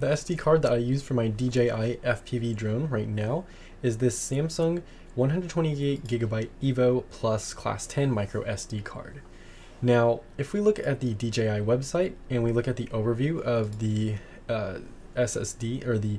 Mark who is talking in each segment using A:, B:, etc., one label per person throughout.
A: The SD card that I use for my DJI FPV drone right now is this Samsung 128GB Evo Plus Class 10 micro SD card. Now, if we look at the DJI website and we look at the overview of the SSD or the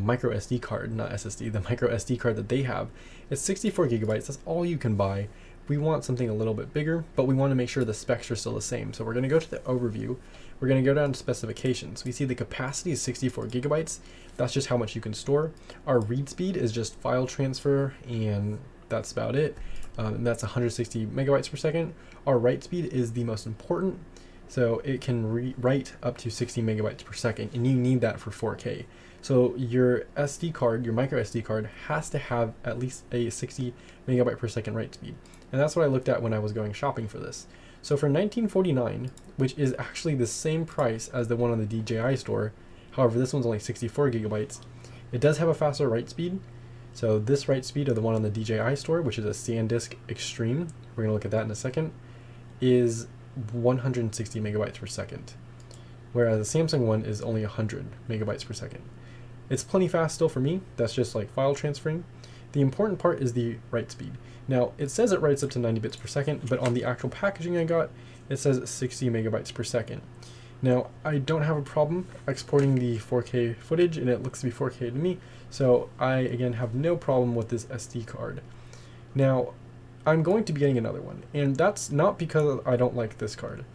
A: micro SD card, not SSD, the micro SD card that they have, it's 64 gigabytes. That's all you can buy. We want something a little bit bigger, but we want to make sure the specs are still the same. So we're going to go to the overview. We're going to go down to specifications. We see the capacity is 64 gigabytes. That's just how much you can store. Our read speed is just file transfer, and that's about it. And that's 160 megabytes per second. Our write speed is the most important. So it can write up to 60 megabytes per second, and you need that for 4K. So your SD card, your micro SD card, has to have at least a 60 megabyte per second write speed. And that's what I looked at when I was going shopping for this. So for $19.49, which is actually the same price as the one on the DJI store, however, this one's only 64 gigabytes, it does have a faster write speed. So this write speed of the one on the DJI store, which is a SanDisk Extreme, we're going to look at that in a second, is 160 megabytes per second, whereas the Samsung one is only 100 megabytes per second. It's plenty fast still for me. That's just like file transferring. The important part is the write speed. Now, it says it writes up to 90 bits per second, but on the actual packaging I got, it says 60 megabytes per second. Now, I don't have a problem exporting the 4K footage, and it looks to be 4K to me, so I, again, have no problem with this SD card. Now, I'm going to be getting another one, and that's not because I don't like this card.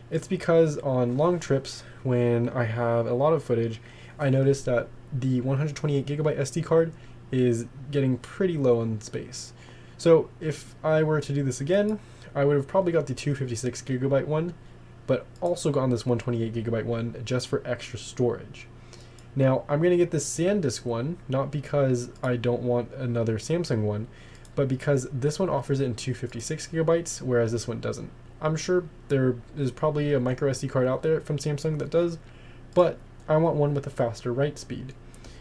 A: It's because on long trips, when I have a lot of footage, I noticed that the 128 gigabyte SD card is getting pretty low in space. So if I were to do this again, I would have probably got the 256 gigabyte one, but also gotten this 128 gigabyte one just for extra storage. Now, I'm going to get this SanDisk one, not because I don't want another Samsung one, but because this one offers it in 256 gigabytes, whereas this one doesn't. I'm sure there is probably a micro SD card out there from Samsung that does, but I want one with a faster write speed.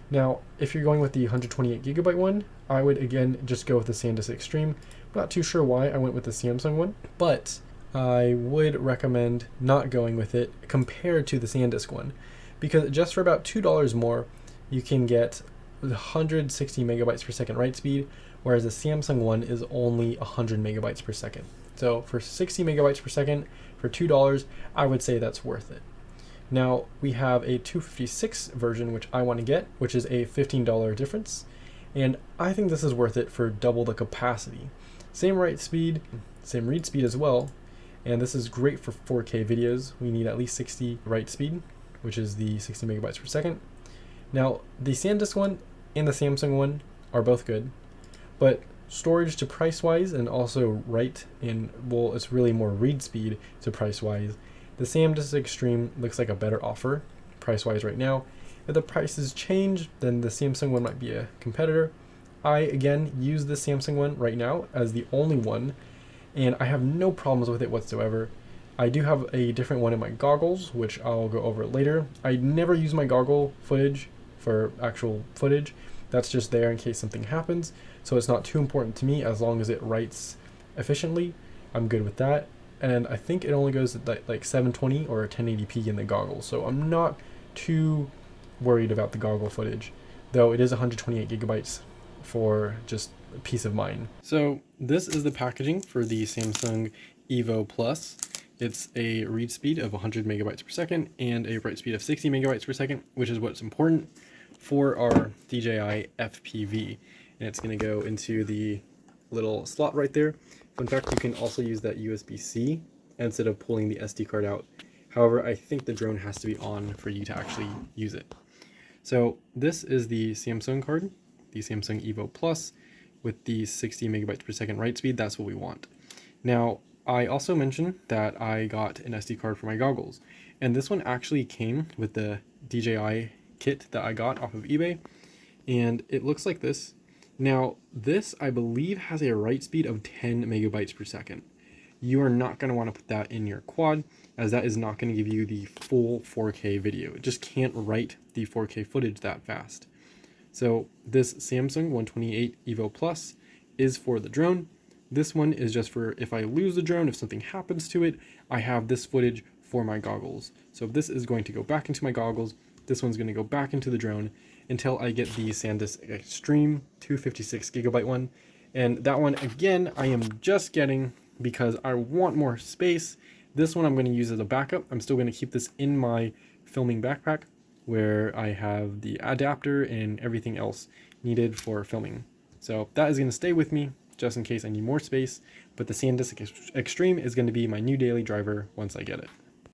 A: Now, if you're going with the 128 gigabyte one, I would again just go with the SanDisk Extreme. I'm not too sure why I went with the Samsung one, but I would recommend not going with it compared to the SanDisk one, because just for about $2 more, you can get 160 megabytes per second write speed, whereas the Samsung one is only 100 megabytes per second. So for 60 megabytes per second, for $2, I would say that's worth it. Now, we have a 256 version, which I want to get, which is a $15 difference. And I think this is worth it for double the capacity. Same write speed, same read speed as well. And this is great for 4K videos. We need at least 60 write speed, which is the 60 megabytes per second. Now, the SanDisk one and the Samsung one are both good, but storage to price-wise and also write in, well, it's really more read speed to price-wise. The SanDisk Extreme looks like a better offer, price-wise right now. If the prices change, then the Samsung one might be a competitor. I, again, use the Samsung one right now as the only one, and I have no problems with it whatsoever. I do have a different one in my goggles, which I'll go over later. I never use my goggle footage for actual footage. That's just there in case something happens, so it's not too important to me as long as it writes efficiently. I'm good with that. And I think it only goes at like 720 or 1080p in the goggles, so I'm not too worried about the goggle footage, though it is 128 gigabytes for just peace of mind. So this is the packaging for the Samsung Evo Plus. It's a read speed of 100 megabytes per second and a write speed of 60 megabytes per second, which is what's important for our DJI FPV. And it's going to go into the little slot right there. In fact, you can also use that USB-C instead of pulling the SD card out. However, I think the drone has to be on for you to actually use it. So this is the Samsung card, the Samsung Evo Plus with the 60 megabytes per second write speed. That's what we want. Now, I also mentioned that I got an SD card for my goggles, and this one actually came with the DJI kit that I got off of eBay, and it looks like this. Now, this, I believe, has a write speed of 10 megabytes per second. You are not going to want to put that in your quad, as that is not going to give you the full 4K video. It just can't write the 4K footage that fast. So this Samsung 128 Evo Plus is for the drone. This one is just for if I lose the drone, if something happens to it, I have this footage for my goggles. So this is going to go back into my goggles, This one's going to go back into the drone until I get the SanDisk Extreme 256GB one. And that one, again, I am just getting because I want more space. This one I'm going to use as a backup. I'm still going to keep this in my filming backpack where I have the adapter and everything else needed for filming. So that is going to stay with me just in case I need more space, but the SanDisk Extreme is going to be my new daily driver once I get it.